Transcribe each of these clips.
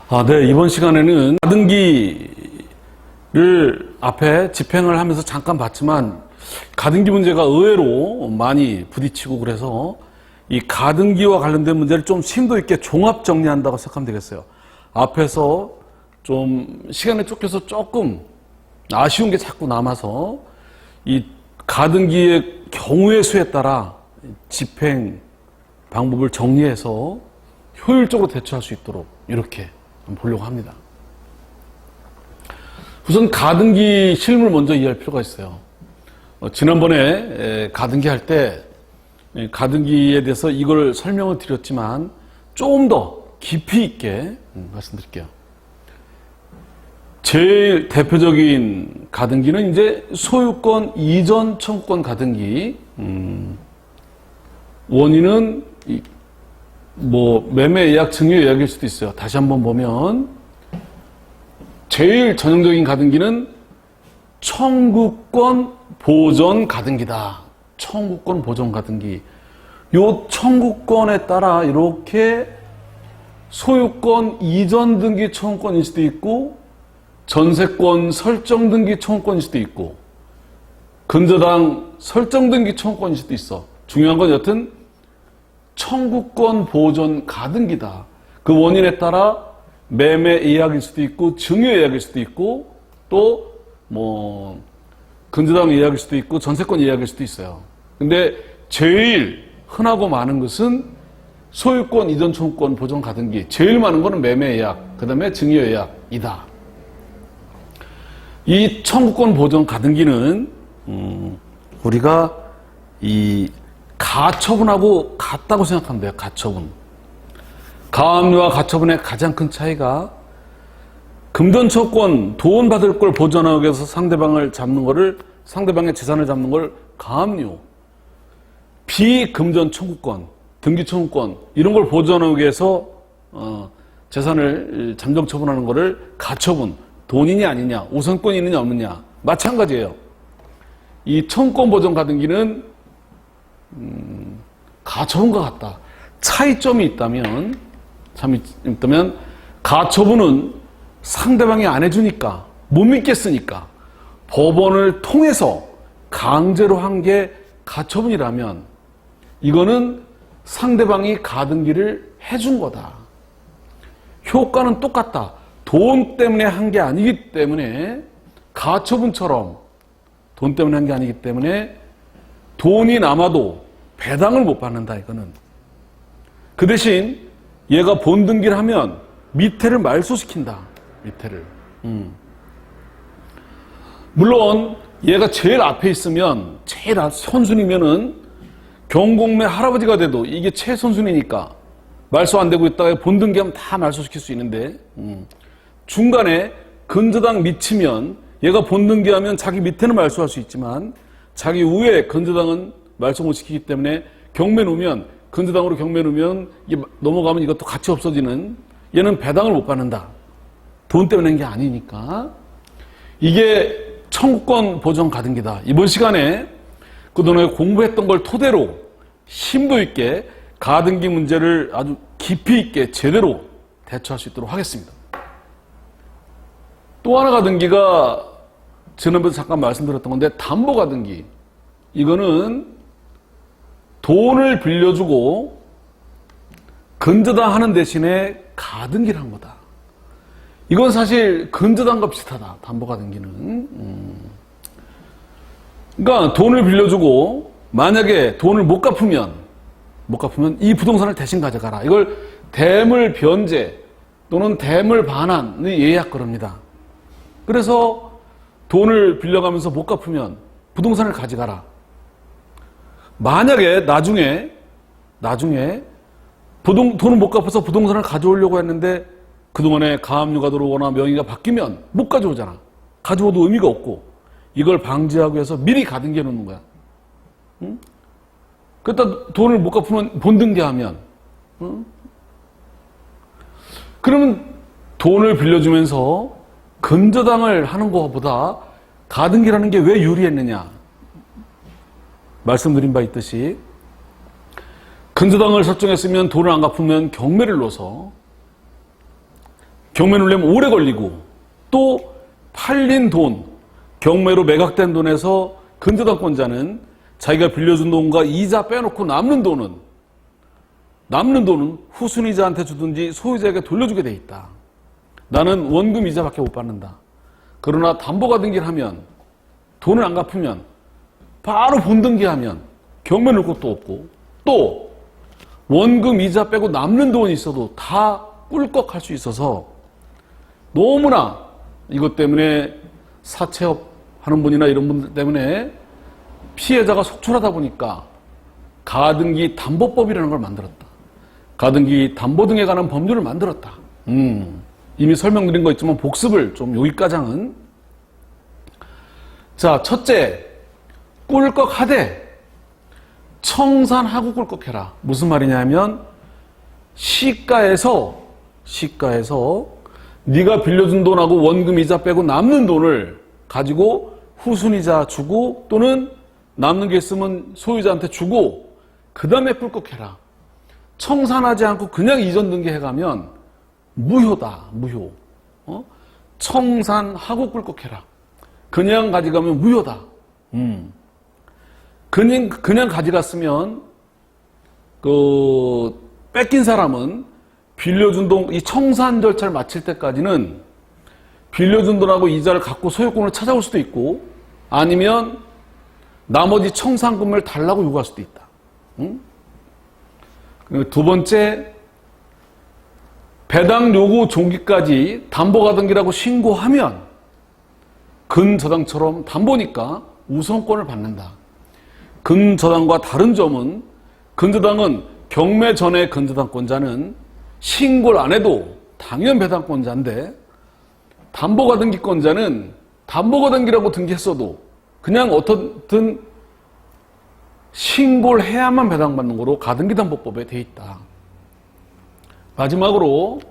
네. 이번 시간에는 가등기를 앞에 집행을 하면서 잠깐 봤지만 가등기 문제가 의외로 많이 부딪히고 그래서 이 가등기와 관련된 문제를 좀 심도 있게 종합 정리한다고 생각하면 되겠어요. 앞에서 좀 시간에 쫓겨서 조금 아쉬운 게 자꾸 남아서 이 가등기의 경우의 수에 따라 집행 방법을 정리해서 효율적으로 대처할 수 있도록 이렇게 보려고 합니다. 우선 가등기 실물 먼저 이해할 필요가 있어요. 지난번에 가등기 할 때 가등기에 대해서 이걸 설명을 드렸지만 조금 더 깊이 있게 말씀드릴게요. 제일 대표적인 가등기는 이제 소유권 이전 청구권 가등기. 원인은 매매 예약, 증여 예약일 수도 있어요. 다시 한번 보면 제일 전형적인 가등기는 청구권 보전 가등기다. 청구권 보전 가등기. 요 청구권에 따라 이렇게 소유권 이전 등기 청구권일 수도 있고 전세권 설정 등기 청구권일 수도 있고 근저당 설정 등기 청구권일 수도 있어. 중요한 건 여튼 청구권 보전 가등기다. 그 원인에 따라 매매 예약일 수도 있고 증여 예약일 수도 있고 또 근저당 예약일 수도 있고 전세권 예약일 수도 있어요. 근데 제일 흔하고 많은 것은 소유권 이전 청구권 보전 가등기. 제일 많은 거는 매매 예약, 그 다음에 증여 예약이다. 이 청구권 보전 가등기는 우리가 이 가처분하고 같다고 생각하면 돼요. 가처분. 가압류와 가처분의 가장 큰 차이가 금전처권, 돈 받을 걸 보전하기 위해서 상대방의 재산을 잡는 걸 가압류. 비금전 청구권, 등기 청구권 이런 걸 보전하기 위해서 재산을 잠정 처분하는 거를 가처분. 돈이냐 아니냐, 우선권이 있느냐 없느냐 마찬가지예요. 이 청구권 보전 가등기는 가처분과 같다. 차이점이 있다면 가처분은 상대방이 안 해주니까 못 믿겠으니까 법원을 통해서 강제로 한 게 가처분이라면 이거는 상대방이 가등기를 해준 거다. 효과는 똑같다. 돈 때문에 한 게 아니기 때문에 가처분처럼 돈 때문에 한 게 아니기 때문에 돈이 남아도 배당을 못 받는다. 이거는 그 대신 얘가 본등기를 하면 밑에를 말소시킨다. 밑에를. 물론 얘가 제일 앞에 있으면 제일 선순위면은 경공매 할아버지가 돼도 이게 최선순위니까 말소 안 되고 있다가 본등기하면 다 말소시킬 수 있는데 중간에 근저당 미치면 얘가 본등기하면 자기 밑에는 말소할 수 있지만 자기 위에 근저당은 말소 못 시키기 때문에 경매 놓으면 근저당으로 경매 놓으면 이게 넘어가면 이것도 같이 없어지는 얘는 배당을 못 받는다. 돈 때문에 한 게 아니니까. 이게 청구권 보전 가등기다. 이번 시간에 그동안에 공부했던 걸 토대로 심도 있게 가등기 문제를 아주 깊이 있게 제대로 대처할 수 있도록 하겠습니다. 또 하나 가등기가 지난번에 잠깐 말씀드렸던 건데 담보 가등기. 이거는 돈을 빌려주고 근저당 하는 대신에 가등기를 한 거다. 이건 사실 근저당과 비슷하다. 담보 가등기는. 그러니까 돈을 빌려주고 만약에 돈을 못 갚으면 이 부동산을 대신 가져가라. 이걸 대물 변제 또는 대물 반환의 예약 그럽니다. 그래서 돈을 빌려가면서 못 갚으면 부동산을 가져가라. 만약에 나중에 돈을 못 갚아서 부동산을 가져오려고 했는데 그동안에 가압류가 들어오거나 명의가 바뀌면 못 가져오잖아. 가져오도 의미가 없고 이걸 방지하기 위해서 미리 가등기해 놓는 거야. 응? 그러다 돈을 못 갚으면 본등기하면 그러면 돈을 빌려주면서 근저당을 하는 것보다 가등기라는 게 왜 유리했느냐. 말씀드린 바 있듯이 근저당을 설정했으면 돈을 안 갚으면 경매를 넣어서 경매를 내면 오래 걸리고, 또 팔린 돈, 경매로 매각된 돈에서 근저당권자는 자기가 빌려준 돈과 이자 빼놓고 남는 돈은 후순위자한테 주든지 소유자에게 돌려주게 돼 있다. 나는 원금 이자밖에 못 받는다. 그러나 담보가등기를 하면, 돈을 안 갚으면 바로 본등기하면 경매 넣을 것도 없고, 또 원금 이자 빼고 남는 돈이 있어도 다 꿀꺽할 수 있어서 너무나 이것 때문에 사채업 하는 분이나 이런 분들 때문에 피해자가 속출하다 보니까 가등기 담보법이라는 걸 만들었다. 가등기 담보 등에 관한 법률을 만들었다. 이미 설명드린 거 있지만 복습을 좀 여기까지는. 자, 첫째, 꿀꺽하되 청산하고 꿀꺽해라. 무슨 말이냐면 시가에서 네가 빌려준 돈하고 원금 이자 빼고 남는 돈을 가지고 후순위자 주고, 또는 남는 게 있으면 소유자한테 주고, 그 다음에 꿀꺽해라. 청산하지 않고 그냥 이전 등기해가면 무효다. 무효. 청산하고 꿀꺽해라. 그냥 가져가면 무효다. 그냥 가져갔으면 뺏긴 사람은 빌려준 돈, 이 청산 절차를 마칠 때까지는 빌려준 돈하고 이자를 갖고 소유권을 찾아올 수도 있고, 아니면 나머지 청산금을 달라고 요구할 수도 있다. 그리고 두 번째, 배당 요구 종기까지 담보가등기라고 신고하면 근저당처럼 담보니까 우선권을 받는다. 근저당과 다른 점은, 근저당은 경매 전에 근저당권자는 신고를 안 해도 당연 배당권자인데, 담보가등기권자는 담보가등기라고 등기했어도 그냥 어떻든 신고를 해야만 배당받는 거로 가등기 담보법에 돼 있다. 마지막으로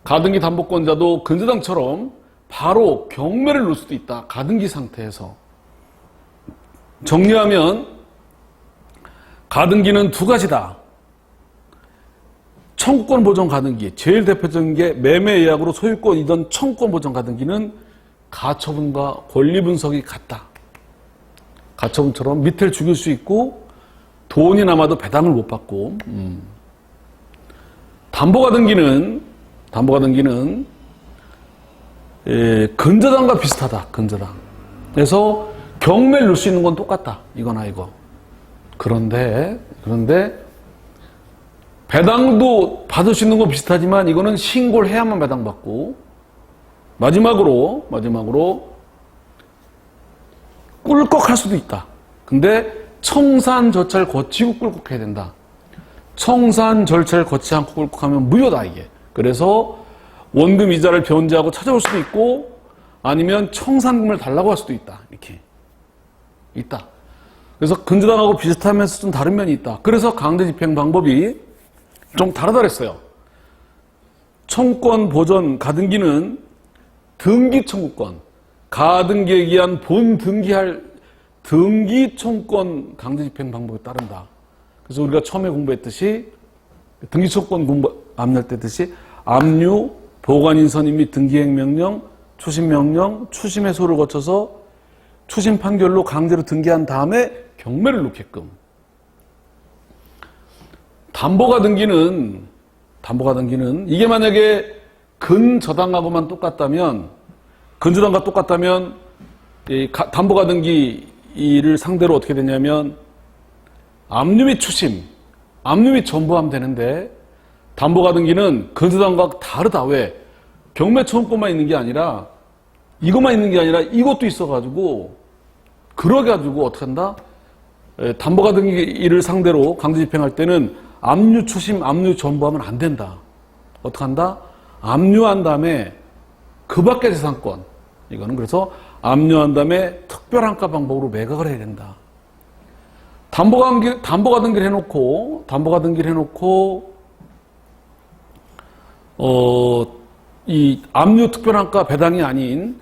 가등기 담보권자도 근저당처럼 바로 경매를 놓을 수도 있다. 가등기 상태에서. 정리하면 가등기는 두 가지다. 청구권 보전 가등기, 제일 대표적인 게 매매 예약으로 소유권 이전 청구권 보전 가등기는 가처분과 권리 분석이 같다. 가처분처럼 밑을 죽일 수 있고 돈이 남아도 배당을 못 받고. 담보가등기는 근저당과 비슷하다. 근저당. 그래서 경매를 넣을 수 있는 건 똑같다. 이거나 이거. 그런데 배당도 받을 수 있는 건 비슷하지만 이거는 신고를 해야만 배당받고, 마지막으로 꿀꺽할 수도 있다. 근데 청산 절차를 거치고 꿀꺽해야 된다. 청산 절차를 거치지 않고 꿀꺽하면 무효다, 이게. 그래서 원금 이자를 변제하고 찾아올 수도 있고, 아니면 청산금을 달라고 할 수도 있다. 이렇게 있다. 그래서 근저당하고 비슷하면서 좀 다른 면이 있다. 그래서 강제 집행 방법이 좀 다르다 그랬어요. 청구권 보전 가등기는 등기 청구권, 가등기에 의한 본 등기할 등기 청구권 강제 집행 방법에 따른다. 그래서 우리가 처음에 공부했듯이 등기 청구권 압류할 때 했듯이 압류, 보관인선임 및 등기행명령, 추심명령, 추심해소를 거쳐서 추심 판결로 강제로 등기한 다음에 경매를 놓게끔. 담보가등기는 이게 만약에 근저당하고만 똑같다면, 근저당과 똑같다면 담보가등기를 상대로 어떻게 되냐면 압류 및 추심, 압류 및 전부하면 되는데, 담보가등기는 근저당과 다르다. 왜? 경매 청구권만 있는 게 아니라, 이것만 있는 게 아니라 이것도 있어가지고, 그래가지고 어떻게 한다? 담보가등기를 상대로 강제 집행할 때는 압류 추심, 압류 전부하면 안 된다. 어떻게 한다? 압류한 다음에 그 밖의 재산권, 이거는 그래서 압류한 다음에 특별한가 방법으로 매각을 해야 된다. 담보가등기를 해놓고 이 압류 특별한가 배당이 아닌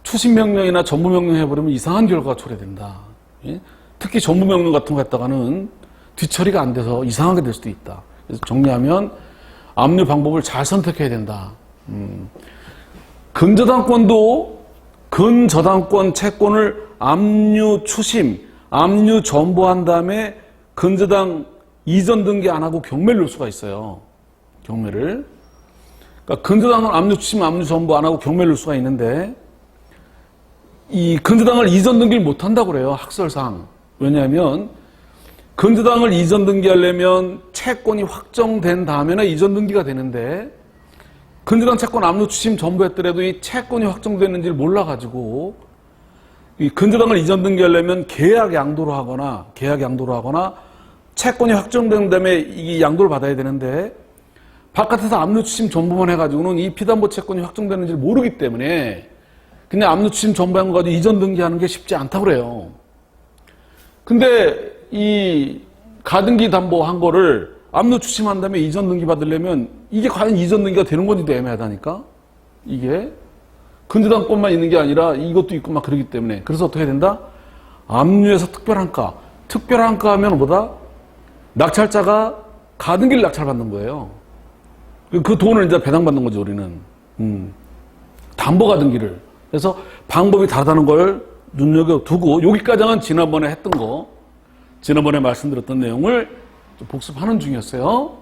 추심명령이나 전부명령 해버리면 이상한 결과가 초래된다. 특히 전부명령 같은 거 했다가는 뒤처리가 안 돼서 이상하게 될 수도 있다. 그래서 정리하면 압류 방법을 잘 선택해야 된다. 근저당권도 근저당권 채권을 압류 추심, 압류 전보한 다음에 근저당 이전 등기 안 하고 경매를 넣을 수가 있어요. 경매를. 그러니까 근저당은 압류 추심, 압류 전보 안 하고 경매를 넣을 수가 있는데 이 근저당을 이전 등기를 못 한다고 그래요. 학설상. 왜냐하면 근저당을 이전 등기하려면 채권이 확정된 다음에나 이전 등기가 되는데 근저당 채권 압류 추심 전부했더라도 이 채권이 확정됐는지를 몰라가지고 이 근저당을 이전 등기하려면 계약 양도로 하거나 채권이 확정된 다음에 이 양도를 받아야 되는데 바깥에서 압류 추심 전부만 해가지고는 이 피담보 채권이 확정되는지를 모르기 때문에 그냥 압류 추심 전부한 거 가지고 이전 등기하는 게 쉽지 않다고 그래요. 근데 이 가등기 담보한 거를 압류 추심한 다음에 이전 등기 받으려면 이게 과연 이전 등기가 되는 건지도 애매하다니까? 이게 근저당권만 있는 게 아니라 이것도 있고 막 그러기 때문에 그래서 어떻게 된다? 압류에서 특별한가. 특별한가 하면 뭐다? 낙찰자가 가등기를 낙찰받는 거예요. 그 돈을 이제 배당받는 거죠, 우리는. 담보 가등기를. 그래서 방법이 다르다는 걸 눈여겨두고 여기까지는 지난번에 했던 거, 지난번에 말씀드렸던 내용을 복습하는 중이었어요.